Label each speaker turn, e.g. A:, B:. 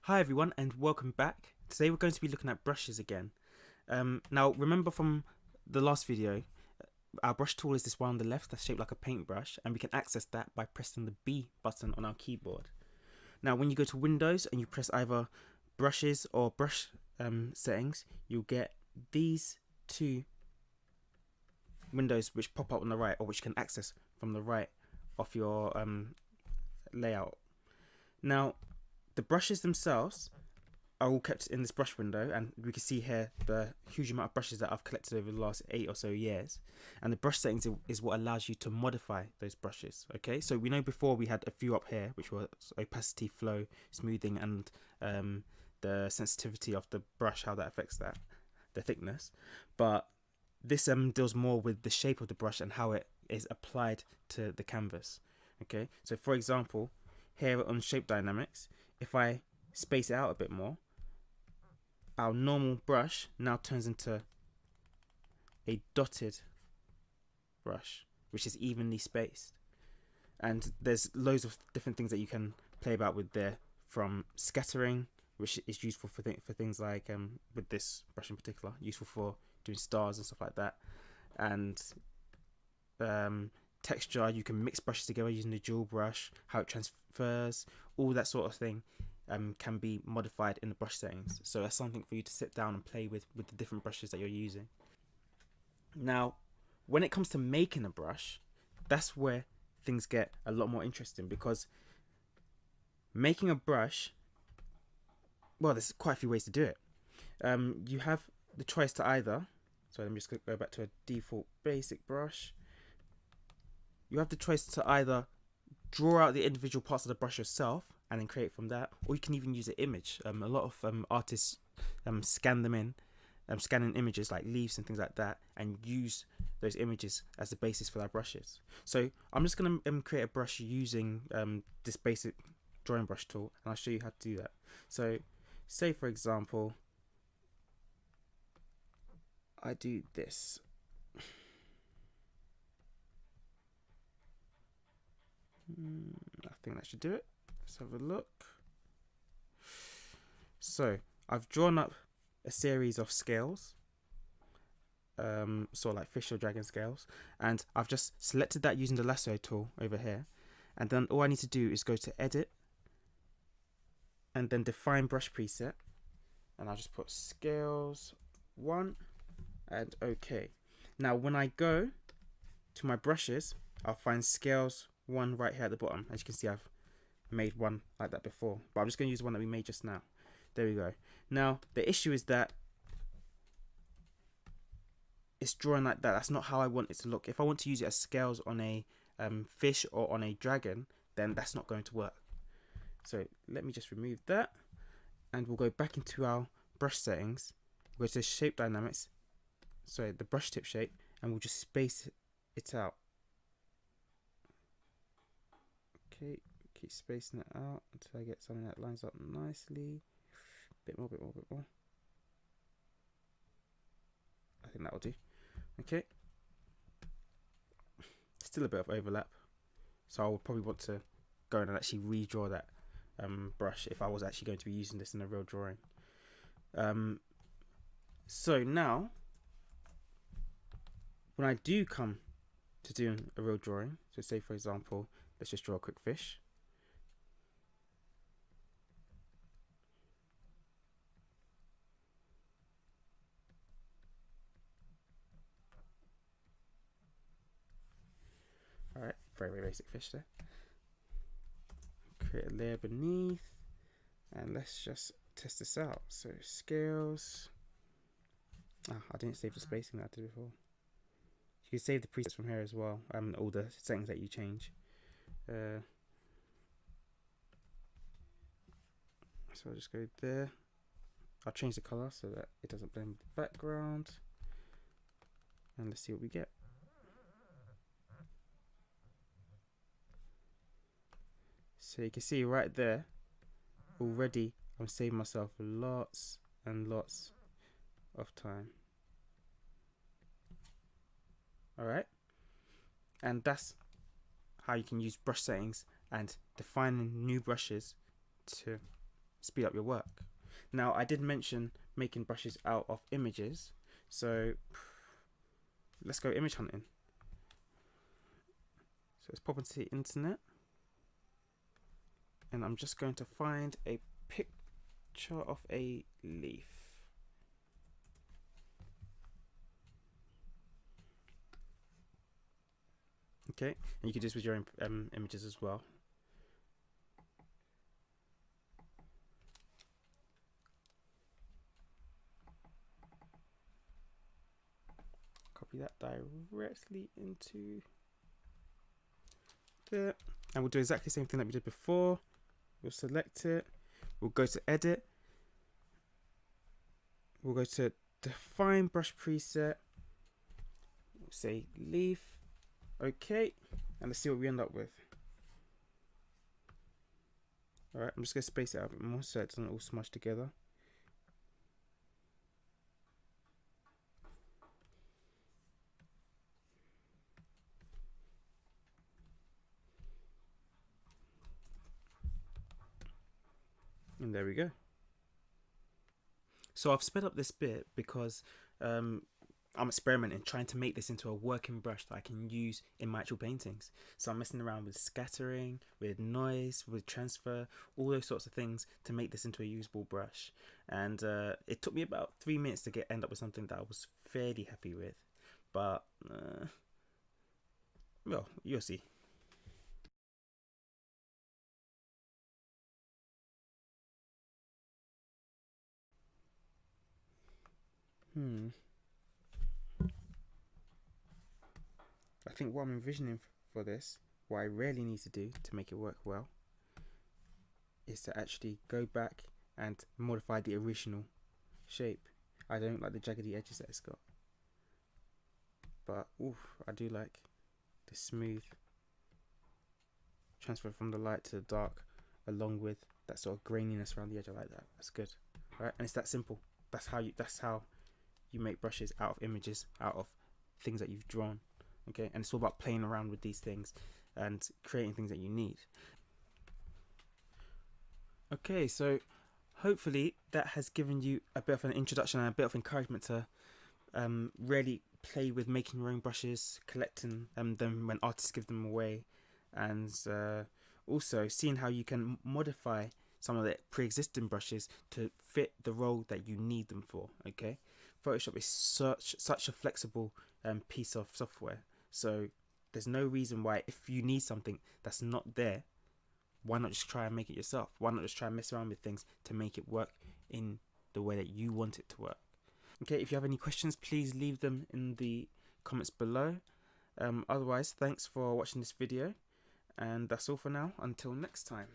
A: Hi everyone and welcome back. Today we're going to be looking at brushes again. Now remember from the last video, our brush tool is this one on the left that's shaped like a paintbrush, and we can access that by pressing the B button on our keyboard. Now when you go to Windows and you press either brushes or brush settings, you'll get these two windows which pop up on the right, or which you can access from the right of your layout. Now the brushes themselves are all kept in this brush window, and we can see here the huge amount of brushes that I've collected over the last 8 or so years, and the brush settings is what allows you to modify those brushes. Okay, so we know before we had a few up here which were opacity, flow, smoothing, and the sensitivity of the brush, how that affects that, the thickness, but this deals more with the shape of the brush and how it is applied to the canvas. Okay, so for example here on shape dynamics, if I space it out a bit more, our normal brush now turns into a dotted brush which is evenly spaced, and there's loads of different things that you can play about with there, from scattering, which is useful for things like with this brush in particular, useful for doing stars and stuff like that, and texture, you can mix brushes together using the dual brush, how it transfers, all that sort of thing can be modified in the brush settings. So that's something for you to sit down and play with the different brushes that you're using. Now when it comes to making a brush, that's where things get a lot more interesting, because making a brush, well, there's quite a few ways to do it. You have the choice to either, so let me just go back to a default basic brush. You have the choice to either draw out the individual parts of the brush yourself and then create from that, or you can even use an image. A lot of artists scan them in, scanning images like leaves and things like that, and use those images as the basis for their brushes. So I'm just going to create a brush using this basic drawing brush tool, and I'll show you how to do that. So say for example I do this. I think that should do it. Let's have a look. So I've drawn up a series of scales, sort of like fish or dragon scales, and I've just selected that using the lasso tool over here, and then all I need to do is go to edit and then define brush preset, and I'll just put scales 1 and OK. Now when I go to my brushes, I'll find scales 1 right here at the bottom. As you can see, I've made one like that before, but I'm just going to use the one that we made just now. There we go. Now the issue is that it's drawing like that. That's not how I want it to look. If I want to use it as scales on a fish or on a dragon, then that's not going to work. So let me just remove that, and we'll go back into our brush settings. We'll go to shape dynamics, sorry, the brush tip shape, and we'll just space it out. Okay, keep spacing it out until I get something that lines up nicely. Bit more. I think that will do. Okay. Still a bit of overlap, so I will probably want to go in and actually redraw that brush if I was actually going to be using this in a real drawing. So now, when I do come to doing a real drawing, so say for example, let's just draw a quick fish. Alright, very basic fish there. Create a layer beneath, and let's just test this out. So scales. I didn't save the spacing that I did before. You can save the presets from here as well, all the settings that you change. So I'll just go there. I'll change the color so that it doesn't blend with the background, and let's see what we get. So you can see right there, already I'm saving myself lots and lots of time. Alright, and that's how you can use brush settings and defining new brushes to speed up your work. Now, I did mention making brushes out of images, so let's go image hunting. So let's pop into the internet, and I'm just going to find a picture of a leaf. Okay, and you can do this with your own images as well. Copy that directly into there, and we'll do exactly the same thing that we did before. We'll select it, we'll go to edit, we'll go to define brush preset, we'll say leaf, okay, and let's see what we end up with. Alright, I'm just going to space it out a bit more so it doesn't all smush together. And there we go. So I've sped up this bit because I'm experimenting, trying to make this into a working brush that I can use in my actual paintings. So I'm messing around with scattering, with noise, with transfer, all those sorts of things to make this into a usable brush. And it took me about 3 minutes to end up with something that I was fairly happy with. But, well, you'll see. I think what I'm envisioning for this, what I really need to do to make it work well, is to actually go back and modify the original shape. I don't like the jaggedy edges that it's got, but oof, I do like the smooth transfer from the light to the dark, along with that sort of graininess around the edge. I like that. That's good. Right, and it's that simple. That's how you make brushes out of images, out of things that you've drawn. Okay, and it's all about playing around with these things and creating things that you need. Okay, so hopefully that has given you a bit of an introduction and a bit of encouragement to really play with making your own brushes, collecting them when artists give them away, and also seeing how you can modify some of the pre-existing brushes to fit the role that you need them for. Okay, Photoshop is such a flexible piece of software, so there's no reason why, if you need something that's not there, why not just try and make it yourself? Why not just try and mess around with things to make it work in the way that you want it to work? Okay, if you have any questions, please leave them in the comments below. Otherwise, thanks for watching this video, and that's all for now. Until next time.